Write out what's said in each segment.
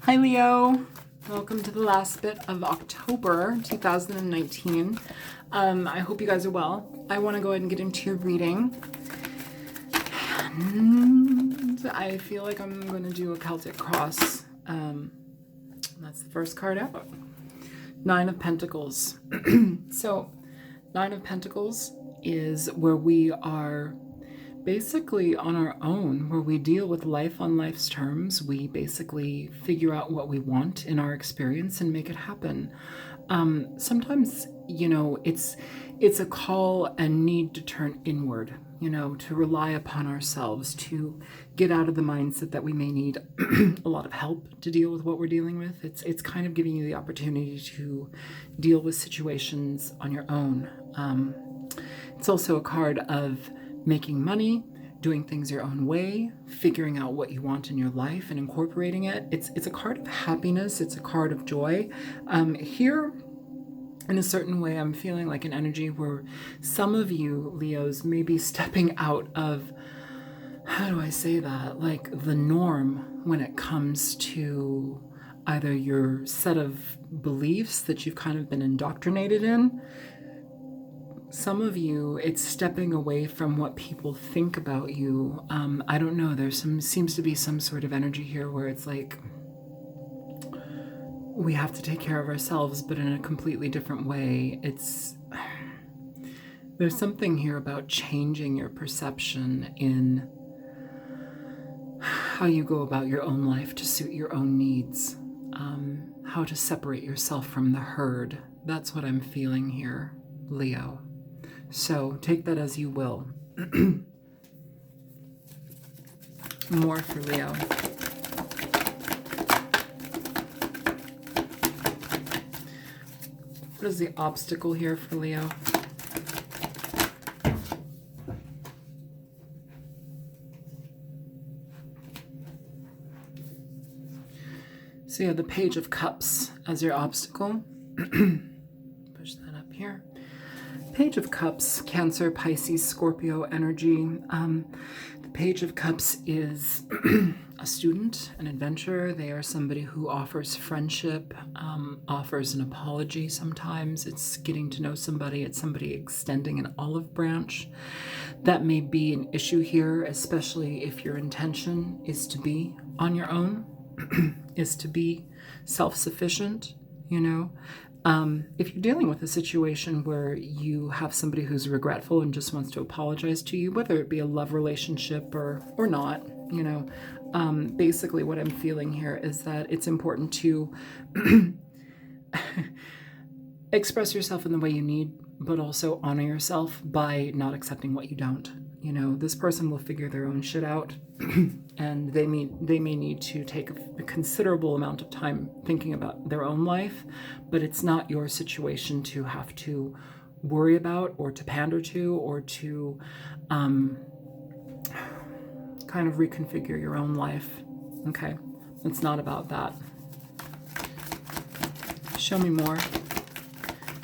Hi Leo, welcome to the last bit of October 2019. I hope you guys are well. I want to go ahead and get into your reading. And I feel like I'm going to do a Celtic cross. That's the first card out. Nine of Pentacles. So, Nine of Pentacles is where we are basically on our own, where we deal with life on life's terms. We basically figure out what we want in our experience and make it happen. Sometimes, it's a call and need to turn inward, to rely upon ourselves, to get out of the mindset that we may need a lot of help to deal with what we're dealing with. It's kind of giving you the opportunity to deal with situations on your own. It's also a card of making money, doing things your own way, figuring out what you want in your life and incorporating it. It's a card of happiness. It's a card of joy. Here, in a certain way, I'm feeling like an energy where some of you, Leos, may be stepping out of, how do I say that? Like the norm when it comes to either your set of beliefs that you've kind of been indoctrinated in. Some of you, it's stepping away from what people think about you. I don't know, seems to be some sort of energy here where it's like we have to take care of ourselves, but in a completely different way. There's something here about changing your perception in how you go about your own life to suit your own needs, how to separate yourself from the herd. That's what I'm feeling here, Leo. So take that as you will. More for Leo. What is the obstacle here for Leo? So you have the Page of Cups as your obstacle. Push that up here. Page of Cups, Cancer, Pisces, Scorpio energy. The Page of Cups is a student, an adventurer. They are somebody who offers friendship, offers an apology sometimes. It's getting to know somebody. It's somebody extending an olive branch. That may be an issue here, especially if your intention is to be on your own, is to be self-sufficient, If you're dealing with a situation where you have somebody who's regretful and just wants to apologize to you, whether it be a love relationship or not, basically what I'm feeling here is that it's important to express yourself in the way you need, but also honor yourself by not accepting what you don't. This person will figure their own shit out, and they may need to take a considerable amount of time thinking about their own life, but it's not your situation to have to worry about or to pander to or to kind of reconfigure your own life. Okay, it's not about that. Show me more.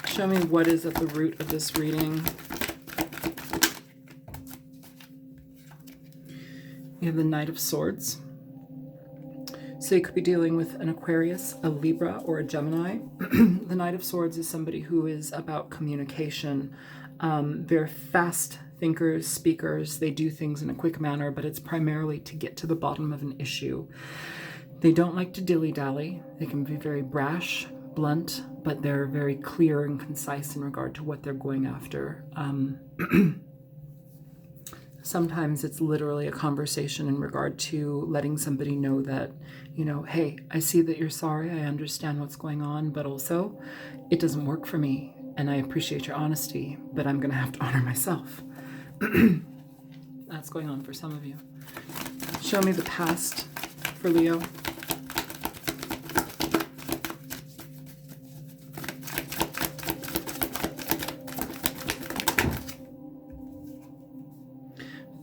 Show me what is at the root of this reading. You have the Knight of Swords. So you could be dealing with an Aquarius, a Libra, or a Gemini. The Knight of Swords is somebody who is about communication. They're fast thinkers, speakers. They do things in a quick manner, but it's primarily to get to the bottom of an issue. They don't like to dilly-dally. They can be very brash, blunt, but they're very clear and concise in regard to what they're going after. Sometimes it's literally a conversation in regard to letting somebody know that, hey, I see that you're sorry. I understand what's going on, but also it doesn't work for me. And I appreciate your honesty, but I'm going to have to honor myself. That's going on for some of you. Show me the past for Leo.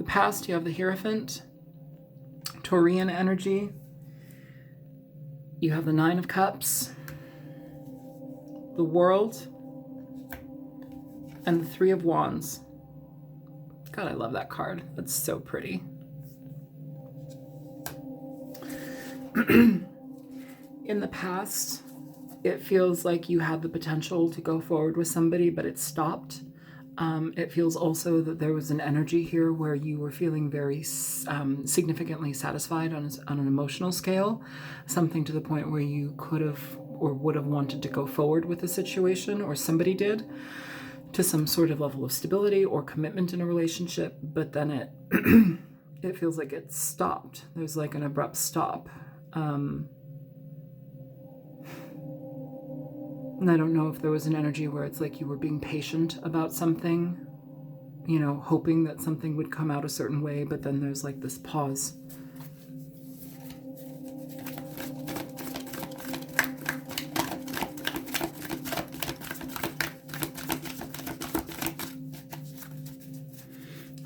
Past, you have the Hierophant, Taurian energy. You have the Nine of Cups, the World, and the Three of Wands. God, I love that card. That's so pretty. In the past, it feels like you had the potential to go forward with somebody, but it stopped. It feels also that there was an energy here where you were feeling very significantly satisfied on an emotional scale, something to the point where you could have or would have wanted to go forward with a situation, or somebody did, to some sort of level of stability or commitment in a relationship, but then it it feels like it stopped. There's like an abrupt stop. And I don't know if there was an energy where it's like you were being patient about something, you know, hoping that something would come out a certain way, but then there's like this pause.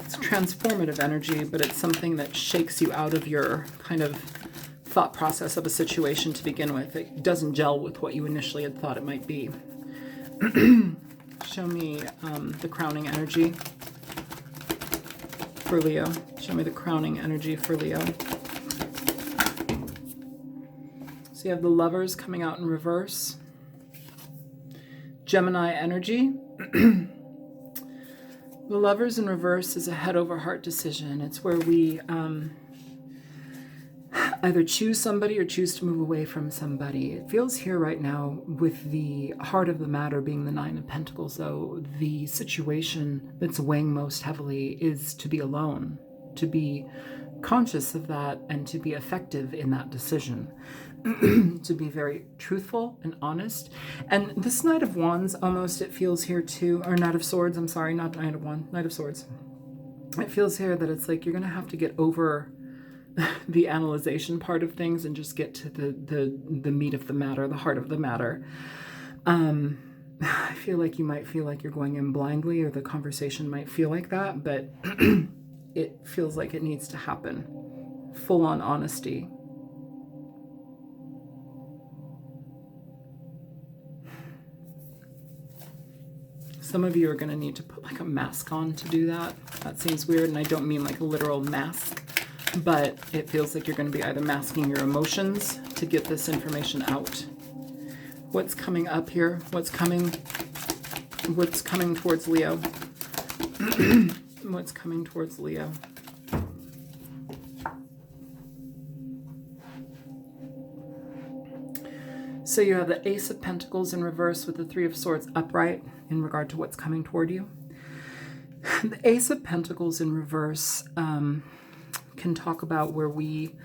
It's transformative energy, but it's something that shakes you out of your kind of thought process of a situation to begin with. It doesn't gel with what you initially had thought it might be. Show me the crowning energy for Leo. Show me the crowning energy for Leo. So you have the Lovers coming out in reverse. Gemini energy. The Lovers in reverse is a head over heart decision. It's where we either choose somebody or choose to move away from somebody. It feels here right now with the heart of the matter being the Nine of Pentacles, though, the situation that's weighing most heavily is to be alone, to be conscious of that, and to be effective in that decision. To be very truthful and honest. And this Knight of Wands, almost, it feels here too, or Knight of Swords, I'm sorry, not Knight of Wands, Knight of Swords. It feels here that it's like you're going to have to get over the analyzation part of things and just get to the meat of the matter, the heart of the matter. I feel like you might feel like you're going in blindly, or the conversation might feel like that, but it feels like it needs to happen. Full on honesty. Some of you are going to need to put like a mask on to do that. That seems weird, and I don't mean like a literal mask, but it feels like you're going to be either masking your emotions to get this information out. What's coming up here? What's coming towards Leo? What's coming towards Leo? So you have the Ace of Pentacles in reverse with the Three of Swords upright in regard to what's coming toward you. The Ace of Pentacles in reverse can talk about where we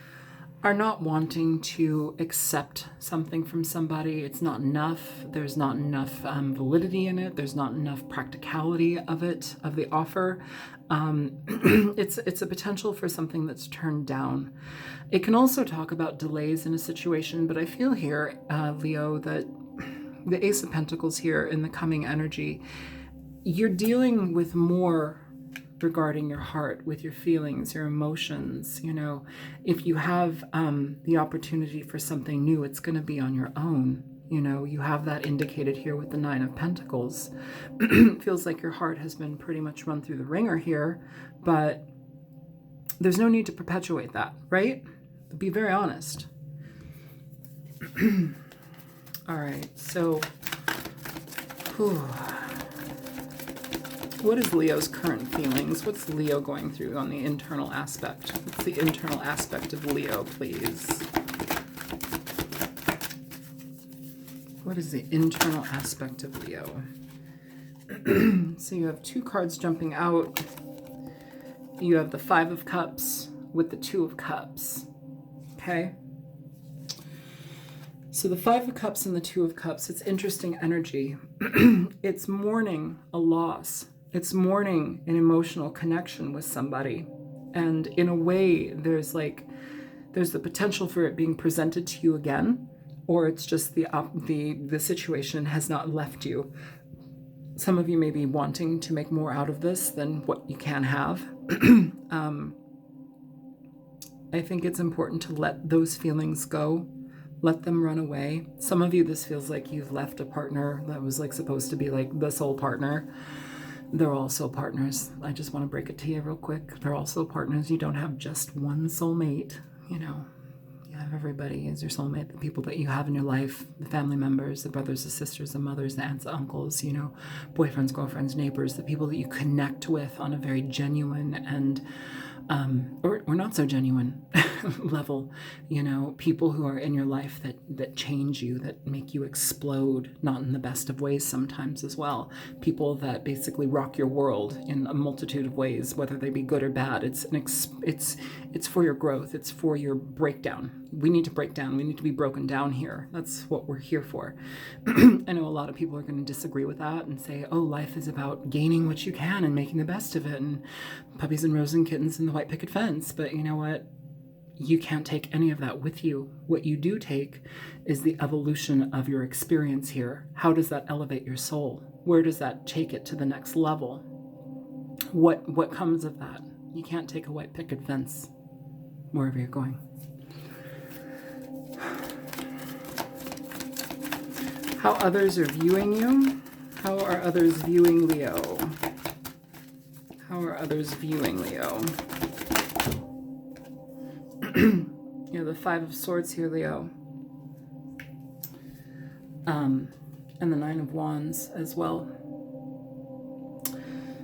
are not wanting to accept something from somebody. It's not enough. There's not enough validity in it. There's not enough practicality of it, of the offer. It's a potential for something that's turned down. It can also talk about delays in a situation, but I feel here, Leo, that the Ace of Pentacles here in the coming energy, you're dealing with more regarding your heart, with your feelings, your emotions. You know, if you have the opportunity for something new, it's going to be on your own. You know, you have that indicated here with the Nine of Pentacles. It feels like your heart has been pretty much run through the ringer here, but there's no need to perpetuate that, right? Be very honest. All right, so what is Leo's current feelings? What's Leo going through on the internal aspect? What's the internal aspect of Leo, please? What is the internal aspect of Leo? So you have two cards jumping out. You have the Five of Cups with the Two of Cups. Okay? So the Five of Cups and the Two of Cups, it's interesting energy. It's mourning a loss. It's mourning an emotional connection with somebody. And in a way, there's the potential for it being presented to you again, or it's just the situation has not left you. Some of you may be wanting to make more out of this than what you can have. I think it's important to let those feelings go. Let them run away. Some of you, this feels like you've left a partner that was like supposed to be like the soul partner. They're all soul partners. I just want to break it to you real quick. They're all soul partners. You don't have just one soulmate, you know. You have everybody as your soulmate, the people that you have in your life, the family members, the brothers, the sisters, the mothers, the aunts, the uncles, boyfriends, girlfriends, neighbors, the people that you connect with on a very genuine and or not so genuine level, people who are in your life that change you, that make you explode, not in the best of ways sometimes as well. People that basically rock your world in a multitude of ways, whether they be good or bad. It's for your growth. It's for your breakdown. We need to break down. We need to be broken down here. That's what we're here for. I know a lot of people are going to disagree with that and say, oh, life is about gaining what you can and making the best of it, and puppies and roses and kittens and the white picket fence. But you know what? You can't take any of that with you. What you do take is the evolution of your experience here. How does that elevate your soul? Where does that take it to the next level? What comes of that? You can't take a white picket fence wherever you're going. How others are viewing you. How are others viewing Leo? How are others viewing Leo? The Five of Swords here, Leo. And the Nine of Wands as well.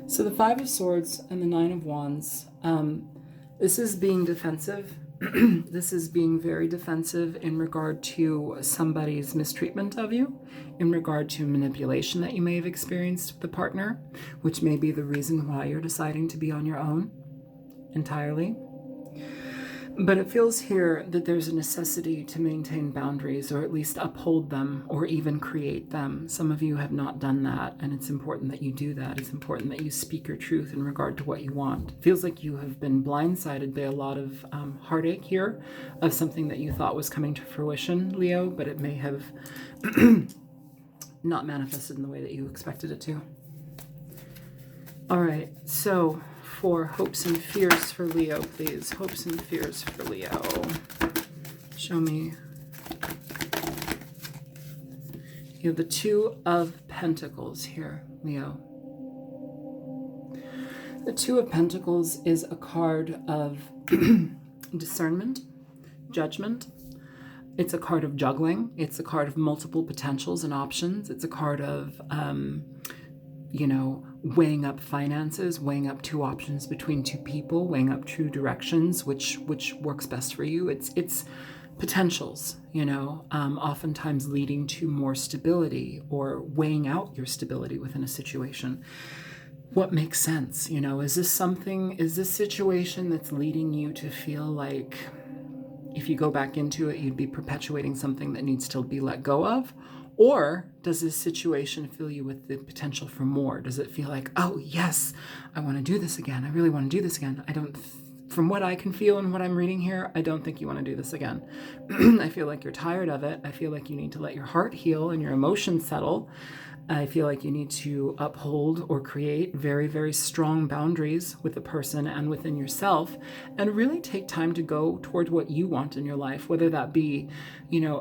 So the Five of Swords and the Nine of Wands, this is being defensive. This is being very defensive in regard to somebody's mistreatment of you, in regard to manipulation that you may have experienced with the partner, which may be the reason why you're deciding to be on your own entirely. But it feels here that there's a necessity to maintain boundaries, or at least uphold them, or even create them. Some of you have not done that, and it's important that you do that. It's important that you speak your truth in regard to what you want. It feels like you have been blindsided by a lot of heartache here of something that you thought was coming to fruition, Leo, but it may have not manifested in the way that you expected it to. All right, so for hopes and fears for Leo, please. Hopes and fears for Leo. Show me. You have the Two of Pentacles here, Leo. The Two of Pentacles is a card of discernment, judgment. It's a card of juggling. It's a card of multiple potentials and options. It's a card of, weighing up finances, weighing up two options between two people, weighing up two directions, which works best for you. It's potentials, oftentimes leading to more stability, or weighing out your stability within a situation. What makes sense? Is this situation that's leading you to feel like if you go back into it, you'd be perpetuating something that needs to be let go of? Or does this situation fill you with the potential for more? Does it feel like, oh, yes, I want to do this again. I really want to do this again. From what I can feel and what I'm reading here, I don't think you want to do this again. I feel like you're tired of it. I feel like you need to let your heart heal and your emotions settle. I feel like you need to uphold or create very, very strong boundaries with the person and within yourself, and really take time to go toward what you want in your life, whether that be,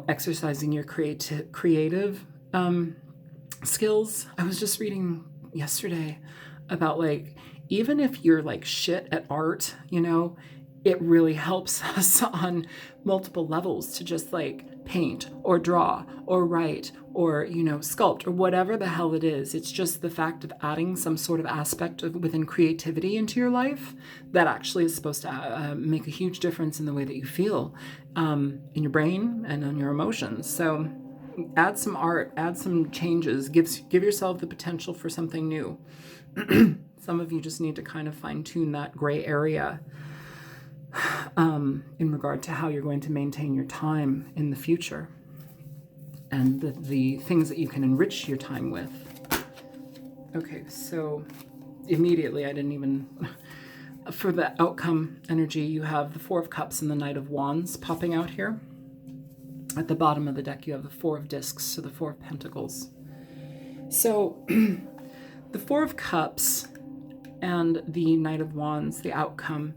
exercising your creative skills. I was just reading yesterday about even if you're shit at art, it really helps us on multiple levels to just paint or draw or write or, sculpt or whatever the hell it is. It's just the fact of adding some sort of aspect within creativity into your life that actually is supposed to make a huge difference in the way that you feel in your brain and on your emotions. So add some art, add some changes, give yourself the potential for something new. Some of you just need to kind of fine tune that gray area in regard to how you're going to maintain your time in the future and the things that you can enrich your time with. Okay, so immediately for the outcome energy, you have the Four of Cups and the Knight of Wands popping out here. At the bottom of the deck, you have the Four of Discs, so the Four of Pentacles. So the Four of Cups and the Knight of Wands, the outcome,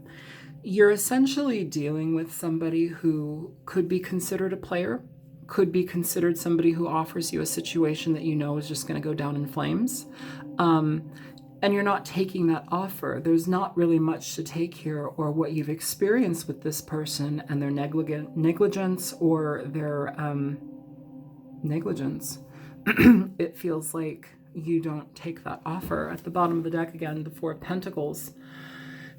you're essentially dealing with somebody who could be considered a player, could be considered somebody who offers you a situation that is just going to go down in flames. and you're not taking that offer. There's not really much to take here, or what you've experienced with this person and their negligence or their negligence. It feels like you don't take that offer. At the bottom of the deck again, the Four of Pentacles.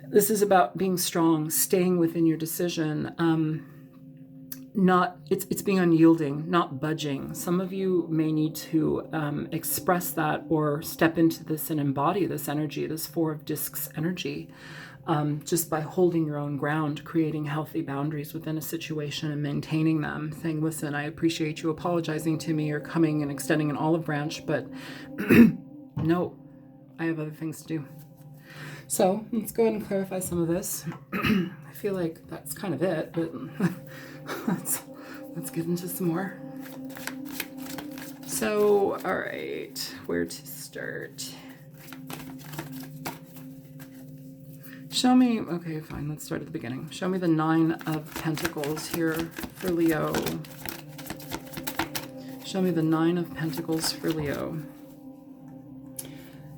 This is about being strong, staying within your decision. It's being unyielding, not budging. Some of you may need to express that or step into this and embody this energy, this Four of Discs energy, just by holding your own ground, creating healthy boundaries within a situation and maintaining them, saying, listen, I appreciate you apologizing to me or coming and extending an olive branch, but no, I have other things to do. So let's go ahead and clarify some of this. I feel like that's kind of it, but let's get into some more. So, all right, where to start? Show me, okay, fine, let's start at the beginning. Show me the Nine of Pentacles here for Leo. Show me the Nine of Pentacles for Leo.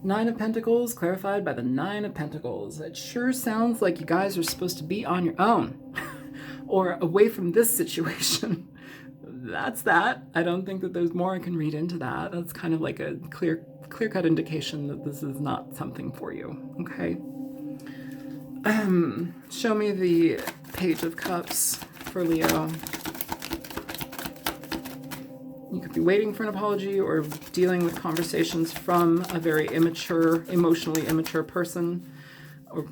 Nine of Pentacles clarified by the Nine of Pentacles. It sure sounds like you guys are supposed to be on your own or away from this situation. That's that. I don't think that there's more I can read into that. That's kind of like a clear-cut indication that this is not something for you, okay? Show me the Page of Cups for Leo. You could be waiting for an apology or dealing with conversations from a very immature, emotionally immature person. Or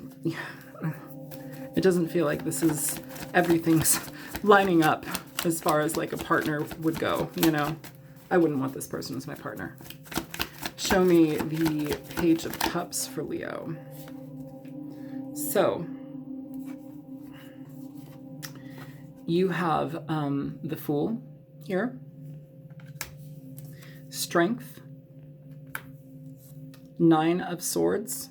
it doesn't feel like this is everything's lining up as far as like a partner would go, you know. I wouldn't want this person as my partner. Show me the Page of Cups for Leo. So you have the Fool here. Strength, Nine of Swords,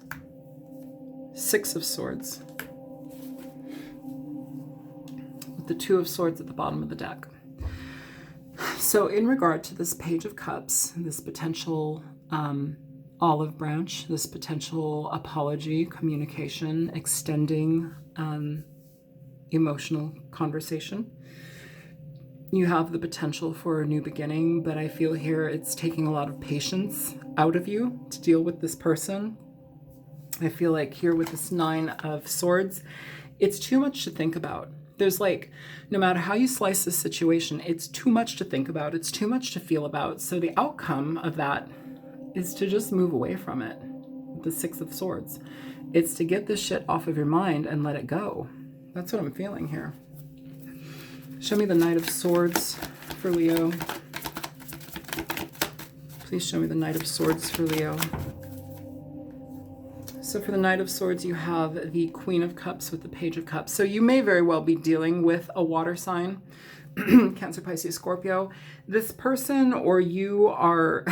Six of Swords, with the Two of Swords at the bottom of the deck. So in regard to this Page of Cups, this potential olive branch, this potential apology, communication, extending emotional conversation, you have the potential for a new beginning, but I feel here it's taking a lot of patience out of you to deal with this person. I feel like here with this Nine of Swords, it's too much to think about. There's like, no matter how you slice this situation, it's too much to think about. It's too much to feel about. So the outcome of that is to just move away from it. The Six of Swords. It's to get this shit off of your mind and let it go. That's what I'm feeling here. Show me the Knight of Swords for Leo. Please show me the Knight of Swords for Leo. So for the Knight of Swords, you have the Queen of Cups with the Page of Cups. So you may very well be dealing with a water sign, Cancer, Pisces, Scorpio. This person or you are,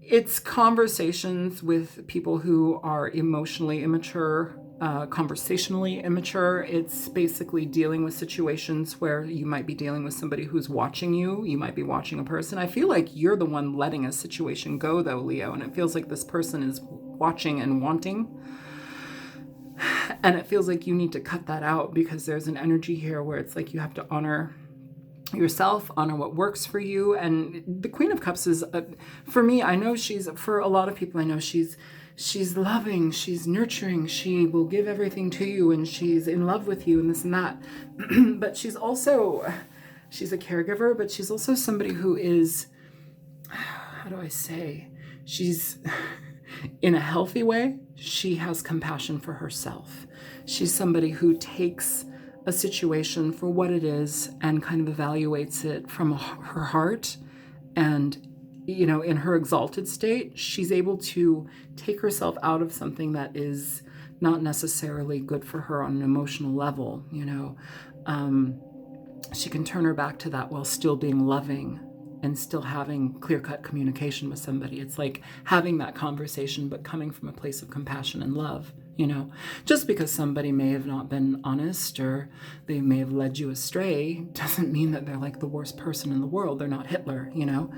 it's conversations with people who are emotionally immature, conversationally immature. It's basically dealing with situations where you might be dealing with somebody who's watching you. You might be watching a person. I feel like you're the one letting a situation go though, Leo, and it feels like this person is watching and wanting. And it feels like you need to cut that out because there's an energy here where it's like you have to honor yourself, honor what works for you. And the Queen of Cups is, for me, I know she's, for a lot of people, I know she's loving, she's nurturing, she will give everything to you, and she's in love with you and this and that. But she's a caregiver, but she's also somebody who is, how do I say, she's, in a healthy way, she has compassion for herself. She's somebody who takes a situation for what it is and kind of evaluates it from her heart. And, you know, in her exalted state, she's able to take herself out of something that is not necessarily good for her on an emotional level, you know. She can turn her back to that while still being loving and still having clear-cut communication with somebody. It's like having that conversation, but coming from a place of compassion and love, you know. Just because somebody may have not been honest or they may have led you astray doesn't mean that they're like the worst person in the world. They're not Hitler, you know.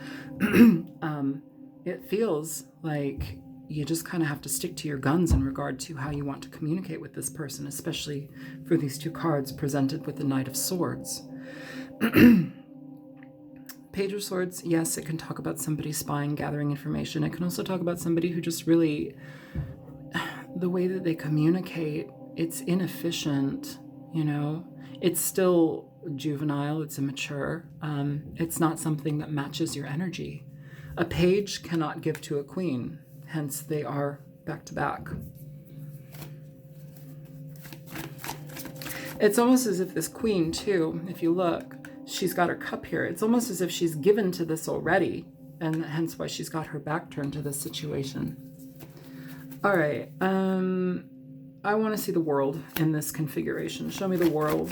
It feels like you just kind of have to stick to your guns in regard to how you want to communicate with this person, especially for these two cards presented with the Knight of Swords. Page of Swords, yes, it can talk about somebody spying, gathering information. It can also talk about somebody who just really, the way that they communicate, it's inefficient, you know. It's still juvenile, it's immature. It's not something that matches your energy. A page cannot give to a queen, hence they are back to back. It's almost as if this queen too, if you look, she's got her cup here. It's almost as if she's given to this already, and hence why she's got her back turned to this situation. All right, I want to see the world in this configuration. Show me the world.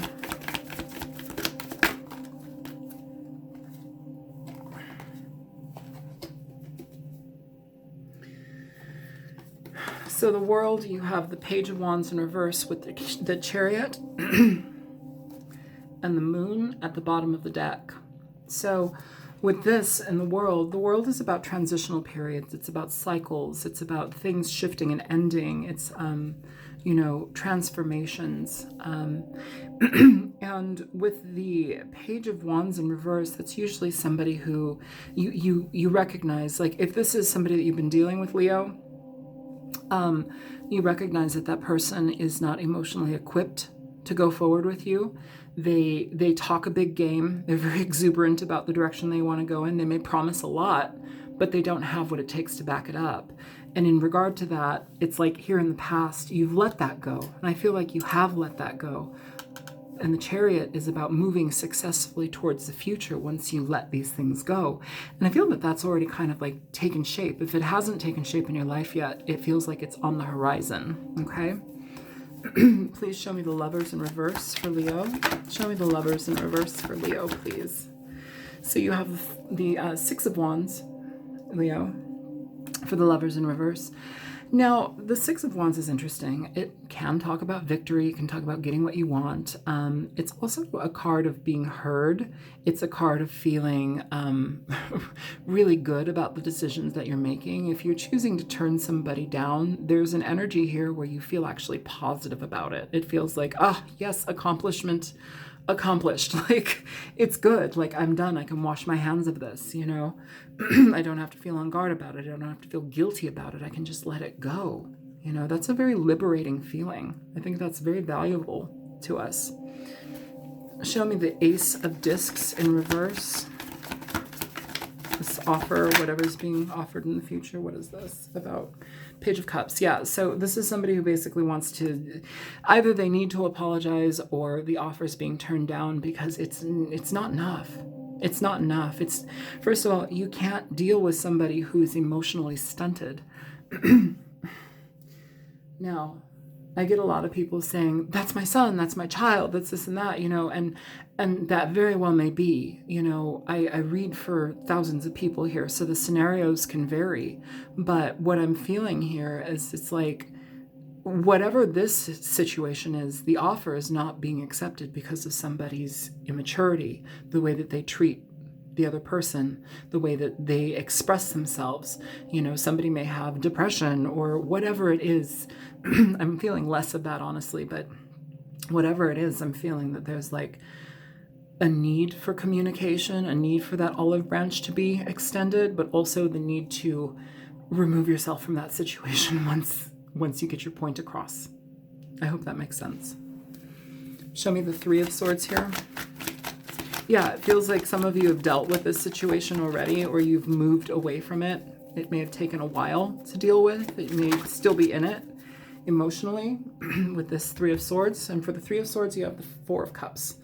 So the world, you have the Page of Wands in reverse with the Chariot and the Moon at the bottom of the deck. So with this and the world is about transitional periods. It's about cycles. It's about things shifting and ending. It's, you know, transformations. And with the Page of Wands in reverse, that's usually somebody who you recognize, like if this is somebody that you've been dealing with, Leo, you recognize that that person is not emotionally equipped to go forward with you. They talk a big game. They're very exuberant about the direction they want to go in. They may promise a lot, but they don't have what it takes to back it up. And in regard to that, it's like here in the past, you've let that go. And I feel like you have let that go. And the Chariot is about moving successfully towards the future once you let these things go. And I feel that that's already kind of like taken shape. If it hasn't taken shape in your life yet, it feels like it's on the horizon, okay? Please show me the Lovers in reverse for Leo. Show me the Lovers in reverse for Leo, please. So you have the Six of Wands, Leo, for the Lovers in reverse. Now, the Six of Wands is interesting. It can talk about victory. It can talk about getting what you want. It's also a card of being heard. It's a card of feeling really good about the decisions that you're making. If you're choosing to turn somebody down, there's an energy here where you feel actually positive about it. It feels like, ah, yes, accomplishment accomplished. Like, it's good. Like, I'm done. I can wash my hands of this, you know. I don't have to feel on guard about it. I don't have to feel guilty about it. I can just let it go. You know, that's a very liberating feeling. I think that's very valuable to us. Show me the Ace of Discs in reverse. This offer, whatever's being offered in the future. What is this about? Page of Cups. Yeah, so this is somebody who basically wants to, either they need to apologize or the offer is being turned down because it's not enough. It's not enough. It's, first of all, you can't deal with somebody who's emotionally stunted. Now, I get a lot of people saying, that's my son, that's my child, that's this and that, you know, and that very well may be, you know. I read for thousands of people here, so the scenarios can vary. But what I'm feeling here is it's like, whatever this situation is, the offer is not being accepted because of somebody's immaturity, the way that they treat the other person, the way that they express themselves. You know, somebody may have depression or whatever it is. I'm feeling less of that, honestly, but whatever it is, I'm feeling that there's like a need for communication, a need for that olive branch to be extended, but also the need to remove yourself from that situation once you get your point across. I hope that makes sense. Show me the Three of Swords here. Yeah, it feels like some of you have dealt with this situation already, or you've moved away from it. It may have taken a while to deal with. It may still be in it emotionally with this Three of Swords. And for the Three of Swords, you have the Four of Cups.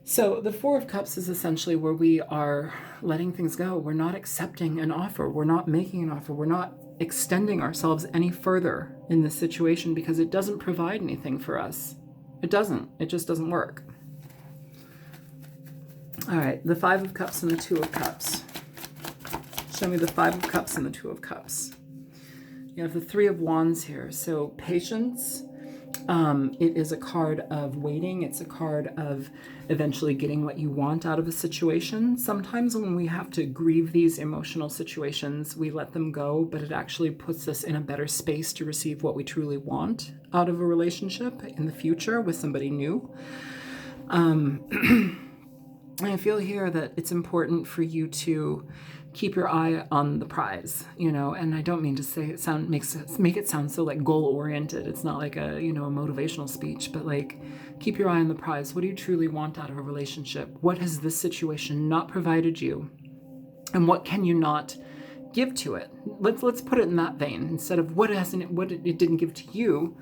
So the Four of Cups is essentially where we are letting things go. We're not accepting an offer. We're not making an offer. We're not extending ourselves any further in this situation because it doesn't provide anything for us. It doesn't. It just doesn't work. All right, the Five of Cups and the Two of Cups. Show me the Five of Cups and the Two of Cups. You have the Three of Wands here. So patience, It is a card of waiting. It's a card of eventually getting what you want out of a situation. Sometimes when we have to grieve these emotional situations, we let them go, but it actually puts us in a better space to receive what we truly want out of a relationship in the future with somebody new. I feel here that it's important for you to keep your eye on the prize, and I don't mean to say make it sound so like goal oriented. It's not like a motivational speech, but like keep your eye on the prize. What do you truly want out of a relationship? What has this situation not provided you? And what can you not give to it? Let's put it in that vein. Instead of what it didn't give to you,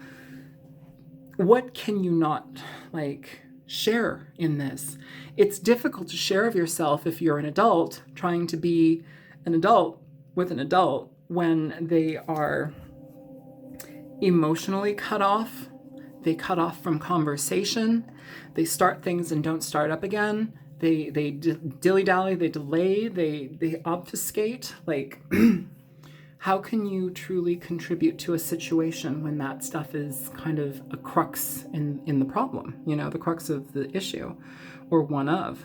what can you not share in this? It's difficult to share of yourself if you're an adult trying to be an adult with an adult when they are emotionally cut off. They cut off from conversation. They start things and don't start up again. They dilly-dally, they delay, they obfuscate. How can you truly contribute to a situation when that stuff is kind of a crux in the problem, the crux of the issue, or one of,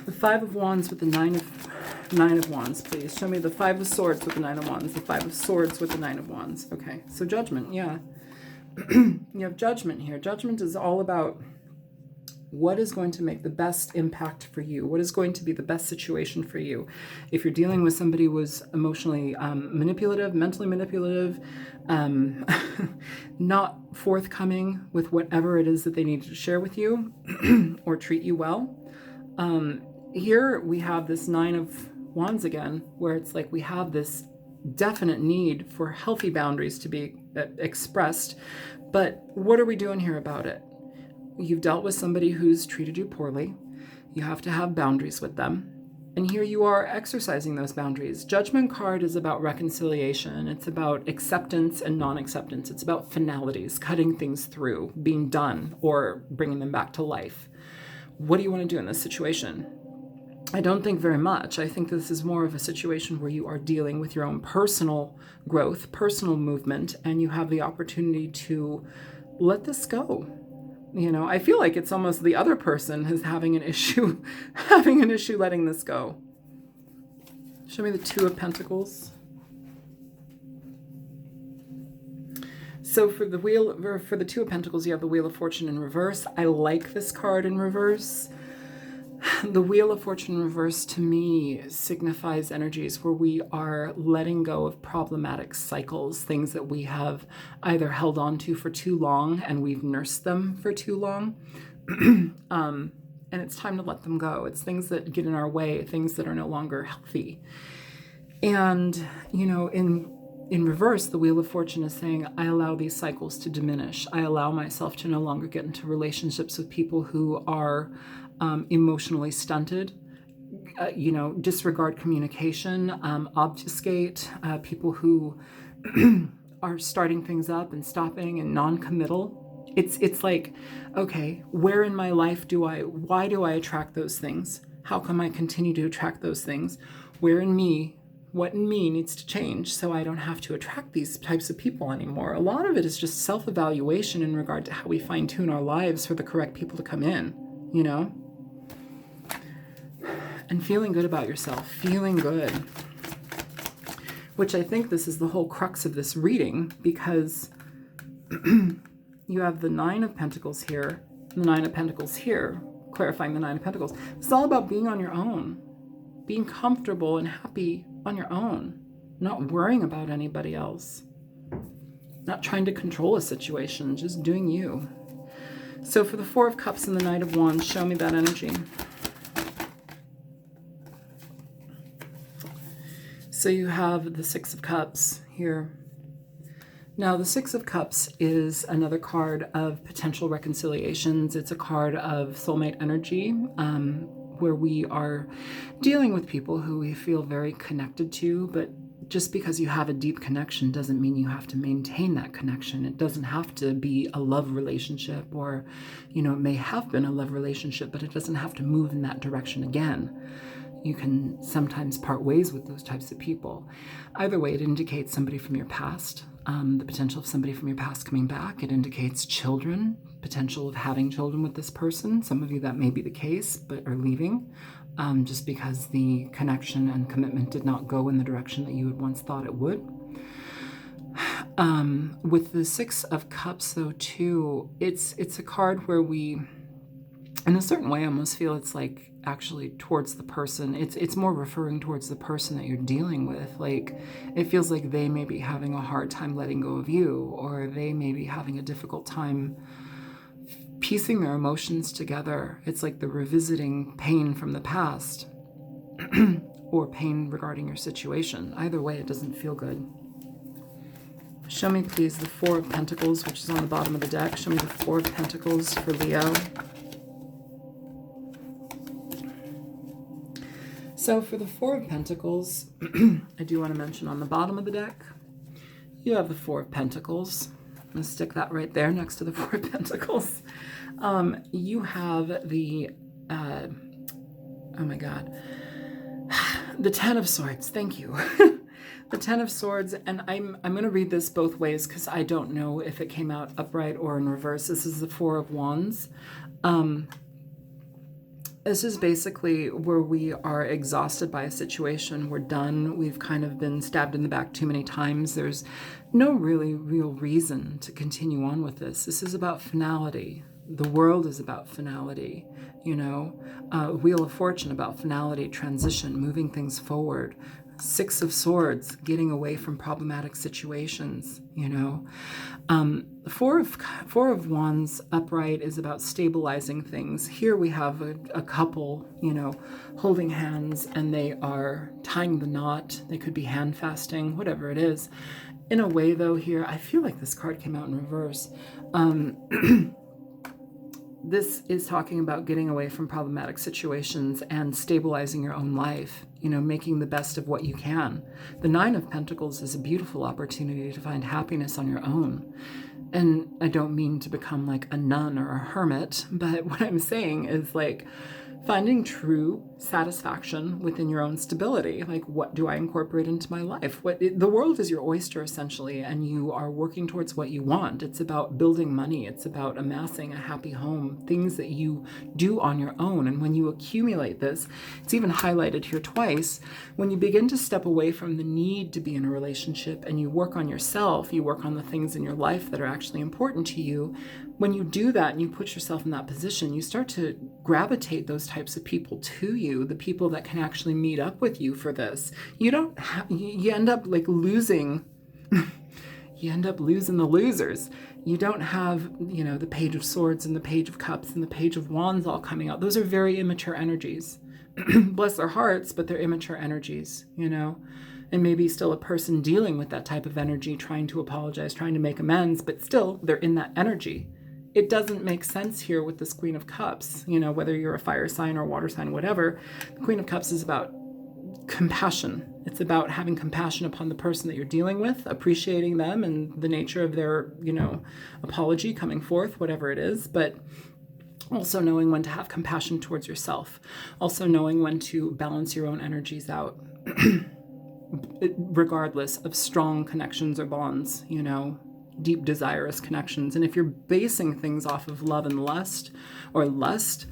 The Five of Wands with the Nine of Wands, please. Show me the Five of Swords with the Nine of Wands, the Five of Swords with the Nine of Wands. Okay, so Judgment, yeah. You have Judgment here. Judgment is all about what is going to make the best impact for you? What is going to be the best situation for you? If you're dealing with somebody who is emotionally manipulative, mentally manipulative, not forthcoming with whatever it is that they need to share with you or treat you well. Here we have this Nine of Wands again, where it's like we have this definite need for healthy boundaries to be expressed. But what are we doing here about it? You've dealt with somebody who's treated you poorly. You have to have boundaries with them. And here you are exercising those boundaries. Judgment card is about reconciliation. It's about acceptance and non-acceptance. It's about finalities, cutting things through, being done, or bringing them back to life. What do you want to do in this situation? I don't think very much. I think this is more of a situation where you are dealing with your own personal growth, personal movement, and you have the opportunity to let this go. I feel like it's almost the other person is having an issue letting this go. Show me the Two of Pentacles. So for the Two of Pentacles, you have the Wheel of Fortune in reverse. I like this card in reverse. The Wheel of Fortune in reverse to me signifies energies where we are letting go of problematic cycles, things that we have either held on to for too long and we've nursed them for too long. And it's time to let them go. It's things that get in our way, things that are no longer healthy. And, in reverse, the Wheel of Fortune is saying, I allow these cycles to diminish. I allow myself to no longer get into relationships with people who are emotionally stunted, disregard communication, obfuscate, people who are starting things up and stopping and non-committal. It's like, okay, where in my life why do I attract those things? How come I continue to attract those things? What in me needs to change so I don't have to attract these types of people anymore? A lot of it is just self-evaluation in regard to how we fine-tune our lives for the correct people to come in, And feeling good about yourself, feeling good. Which I think this is the whole crux of this reading, because you have the Nine of Pentacles here, the Nine of Pentacles here, clarifying the Nine of Pentacles. It's all about being on your own, being comfortable and happy on your own, not worrying about anybody else, not trying to control a situation, just doing you. So for the Four of Cups and the Knight of Wands, show me that energy. So you have the Six of Cups here. Now, the Six of Cups is another card of potential reconciliations. It's a card of soulmate energy, where we are dealing with people who we feel very connected to, but just because you have a deep connection doesn't mean you have to maintain that connection. It doesn't have to be a love relationship, or, it may have been a love relationship, but it doesn't have to move in that direction again. You can sometimes part ways with those types of people. Either way, it indicates somebody from your past. the potential of somebody from your past coming back. It indicates children, potential of having children with this person. Some of you that may be the case, but are leaving just because the connection and commitment did not go in the direction that you had once thought it would. With the Six of Cups, though, too, it's a card where we, in a certain way, I almost feel it's like actually towards the person. It's more referring towards the person that you're dealing with. Like, it feels like they may be having a hard time letting go of you, or they may be having a difficult time piecing their emotions together. It's like they're revisiting pain from the past or pain regarding your situation. Either way, it doesn't feel good. Show me, please, the Four of Pentacles, which is on the bottom of the deck. Show me the Four of Pentacles for Leo. So for the Four of Pentacles, I do want to mention on the bottom of the deck, you have the Four of Pentacles. I'm going to stick that right there next to the Four of Pentacles. You have the, oh my God, the Ten of Swords. Thank you. The Ten of Swords, and I'm going to read this both ways because I don't know if it came out upright or in reverse. This is the Four of Wands. This is basically where we are exhausted by a situation. We're done. We've kind of been stabbed in the back too many times. There's no really real reason to continue on with this. This is about finality. The world is about finality, you know. Wheel of Fortune about finality, transition, moving things forward. Six of Swords, getting away from problematic situations, you know. Four of Wands upright is about stabilizing things. Here we have a couple, you know, holding hands, and they are tying the knot. They could be hand fasting, whatever it is. In a way, though, here, I feel like this card came out in reverse. This is talking about getting away from problematic situations and stabilizing your own life, you know, making the best of what you can. The Nine of Pentacles is a beautiful opportunity to find happiness on your own. And I don't mean to become like a nun or a hermit, but what I'm saying is like finding true satisfaction within your own stability. Like, what do I incorporate into my life? The world is your oyster, essentially, and you are working towards what you want. It's about building money. It's about amassing a happy home, things that you do on your own. And when you accumulate this, it's even highlighted here twice, when you begin to step away from the need to be in a relationship and you work on yourself, you work on the things in your life that are actually important to you. When you do that and you put yourself in that position, you start to gravitate those types of people to you, the people that can actually meet up with you for this. You end up like losing, you end up losing the losers. You don't have, you know, the Page of Swords and the Page of Cups and the Page of Wands all coming out. Those are very immature energies. Bless their hearts, but they're immature energies, you know. And maybe still a person dealing with that type of energy, trying to apologize, trying to make amends, but still they're in that energy. It doesn't make sense here with this Queen of Cups, you know, whether you're a fire sign or water sign, whatever. The Queen of Cups is about compassion. It's about having compassion upon the person that you're dealing with, appreciating them and the nature of their, you know, apology coming forth, whatever it is, but also knowing when to have compassion towards yourself. Also knowing when to balance your own energies out, regardless of strong connections or bonds, you know, deep desirous connections. And if you're basing things off of love and lust, or lust,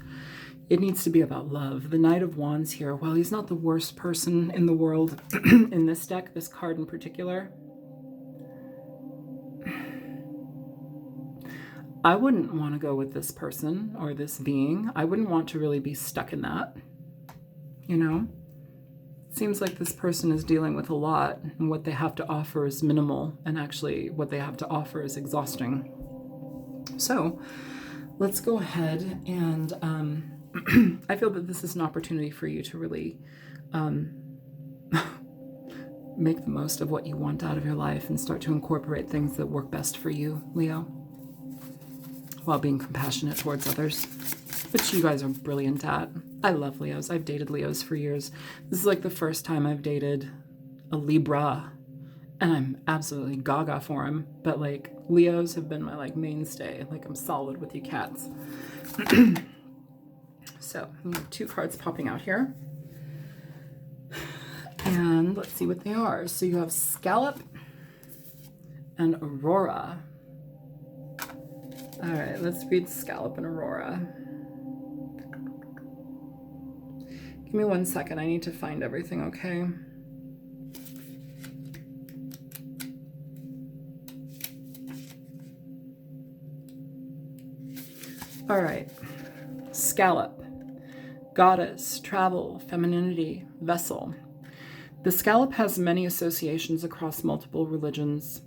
it needs to be about love. The Knight of Wands here, while he's not the worst person in the world in this deck, this card in particular, I wouldn't want to go with this person or this being. I wouldn't want to really be stuck in that, you know? Seems like this person is dealing with a lot, and what they have to offer is minimal, and actually what they have to offer is exhausting. So let's go ahead and I feel that this is an opportunity for you to really make the most of what you want out of your life and start to incorporate things that work best for you, Leo, while being compassionate towards others, which you guys are brilliant at. I love Leos. I've dated Leos for years. This is like the first time I've dated a Libra, and I'm absolutely gaga for him. But like, Leos have been my like mainstay. Like, I'm solid with you cats. So we have two cards popping out here, and let's see what they are. So you have Scallop and Aurora. All right, let's read Scallop and Aurora. Give me 1 second. I need to find everything, okay? All right. Scallop. Goddess, travel, femininity, vessel. The scallop has many associations across multiple religions.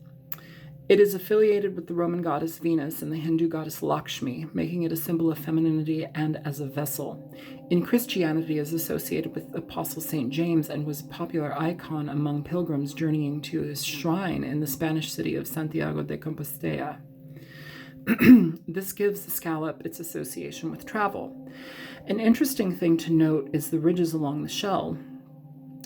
It is affiliated with the Roman goddess Venus and the Hindu goddess Lakshmi, making it a symbol of femininity and as a vessel. In Christianity, it is associated with Apostle St. James and was a popular icon among pilgrims journeying to his shrine in the Spanish city of Santiago de Compostela. This gives the scallop its association with travel. An interesting thing to note is the ridges along the shell,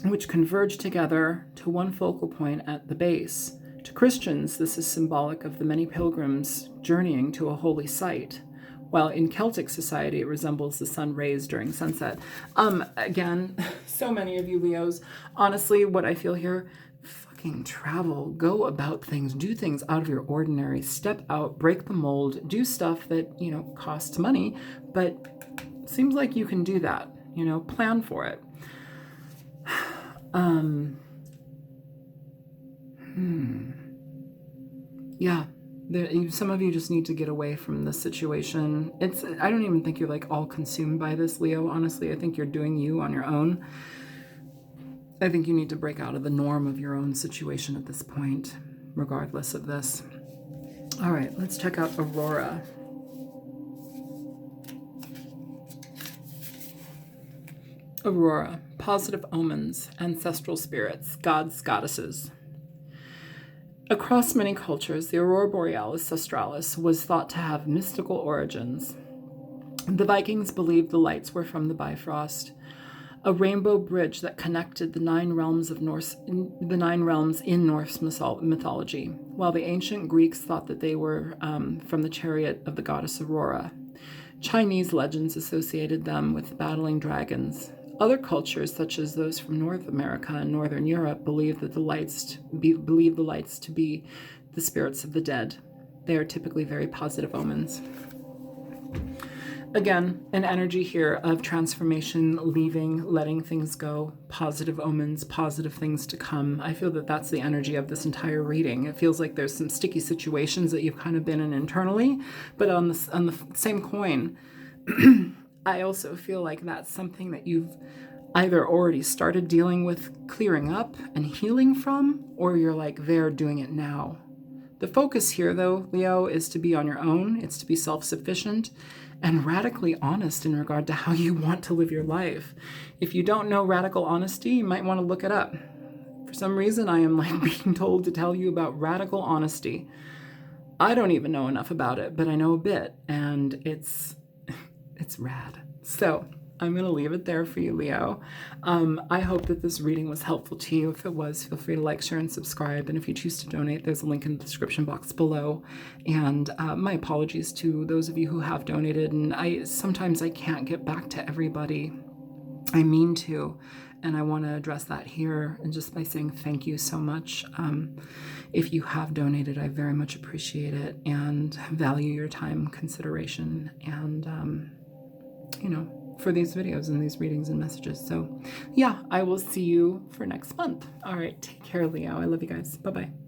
which converge together to one focal point at the base. To Christians, this is symbolic of the many pilgrims journeying to a holy site, while in Celtic society, it resembles the sun rays during sunset. Again, so many of you Leos, honestly, what I feel here, fucking travel, go about things, do things out of your ordinary, step out, break the mold, do stuff that, costs money, but seems like you can do that, plan for it. Yeah, some of you just need to get away from this situation. I don't even think you're like all consumed by this, Leo. Honestly, I think you're doing you on your own. I think you need to break out of the norm of your own situation at this point, regardless of this. All right, let's check out Aurora. Aurora, positive omens, ancestral spirits, gods, goddesses. Across many cultures, the Aurora Borealis Australis was thought to have mystical origins. The Vikings believed the lights were from the Bifrost, a rainbow bridge that connected the 9 realms in Norse mythology, while the ancient Greeks thought that they were from the chariot of the goddess Aurora. Chinese legends associated them with battling dragons. Other cultures, such as those from North America and Northern Europe, believe the lights to be the spirits of the dead. They are typically very positive omens. Again, an energy here of transformation, leaving, letting things go, positive omens, positive things to come. I feel that that's the energy of this entire reading. It feels like there's some sticky situations that you've kind of been in internally, but on the same coin, I also feel like that's something that you've either already started dealing with, clearing up and healing from, or you're like there doing it now. The focus here, though, Leo, is to be on your own. It's to be self-sufficient and radically honest in regard to how you want to live your life. If you don't know radical honesty, you might want to look it up. For some reason, I am like being told to tell you about radical honesty. I don't even know enough about it, but I know a bit, and it's rad. So I'm going to leave it there for you, Leo. I hope that this reading was helpful to you. If it was, feel free to like, share, and subscribe. And if you choose to donate, there's a link in the description box below. And my apologies to those of you who have donated. And sometimes I can't get back to everybody. I mean to. And I want to address that here, and just by saying thank you so much. If you have donated, I very much appreciate it and value your time, consideration, and for these videos and these readings and messages. So yeah, I will see you for next month. All right, take care, Leo. I love you guys. Bye-bye.